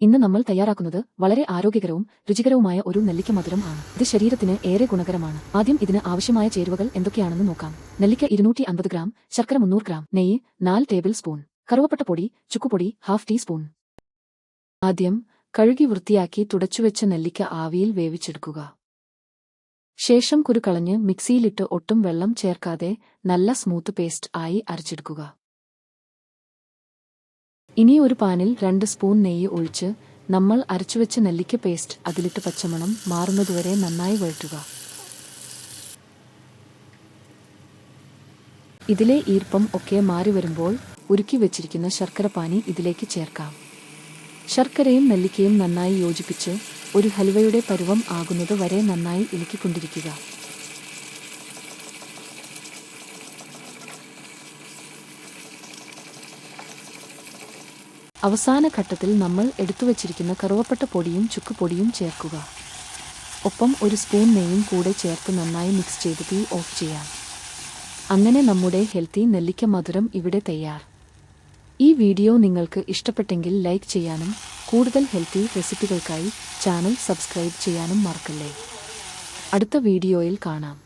ഇന്ന് നമ്മൾ തയ്യാറാക്കുന്നത് വളരെ ആരോഗ്യകരവും രുചികരവുമായ ഒരു നെല്ലിക്ക മധുരം ആണ്. ഇത് ശരീരത്തിന് ഏറെ ഗുണകരമാണ്. ആദ്യം ഇതിന് ആവശ്യമായ ചേരുവകൾ എന്തൊക്കെയാണെന്ന് നോക്കാം. നെല്ലിക്ക 250 ഗ്രാം, ശർക്കര 300 ഗ്രാം, നെയ്യ് 4 ടേബിൾ സ്പൂൺ, കറുവപ്പട്ട പൊടി, ചുക്കുപൊടി ½ ടീസ്പൂൺ. ആദ്യം കഴുകി വൃത്തിയാക്കി തുടച്ചുവെച്ച നെല്ലിക്ക ആവിയിൽ വേവിച്ചെടുക്കുക. ശേഷം കുരു കളഞ്ഞ് മിക്സിയിലിട്ട് ഒട്ടും വെള്ളം ചേർക്കാതെ നല്ല സ്മൂത്ത് പേസ്റ്റ് ആയി അരച്ചെടുക്കുക. ഇനി ഒരു പാനിൽ 2 സ്പൂൺ നെയ്യ് ഒഴിച്ച് നമ്മൾ അരച്ചുവെച്ച നെല്ലിക്ക പേസ്റ്റ് അതിലിട്ട് പച്ചമണം മാറുന്നതുവരെ നന്നായി വഴറ്റുക. ഇതിലെ ഈർപ്പം ഒക്കെ മാറി വരുമ്പോൾ ഉരുക്കി വെച്ചിരിക്കുന്ന ശർക്കരപ്പാനി ഇതിലേക്ക് ചേർക്കാം. ശർക്കരയും നെല്ലിക്കയും നന്നായി യോജിപ്പിച്ച് ഒരു ഹൽവയുടെ പരുവം ആകുന്നത് വരെ നന്നായി ഇളക്കിക്കൊണ്ടിരിക്കുക. അവസാന ഘട്ടത്തിൽ നമ്മൾ എടുത്തുവച്ചിരിക്കുന്ന കറുവപ്പട്ട പൊടിയും ചുക്കുപൊടിയും ചേർക്കുക. ഒപ്പം ഒരു സ്പൂൺ നെയ്യും കൂടെ ചേർത്ത് നന്നായി മിക്സ് ചെയ്ത് തീ ഓഫ് ചെയ്യാം. അങ്ങനെ നമ്മുടെ ഹെൽത്തി നെല്ലിക്ക മധുരം ഇവിടെ തയ്യാർ. ഈ വീഡിയോ നിങ്ങൾക്ക് ഇഷ്ടപ്പെട്ടെങ്കിൽ ലൈക്ക് ചെയ്യാനും കൂടുതൽ ഹെൽത്തി റെസിപ്പികൾക്കായി ചാനൽ സബ്സ്ക്രൈബ് ചെയ്യാനും മറക്കല്ലേ. അടുത്ത വീഡിയോയിൽ കാണാം.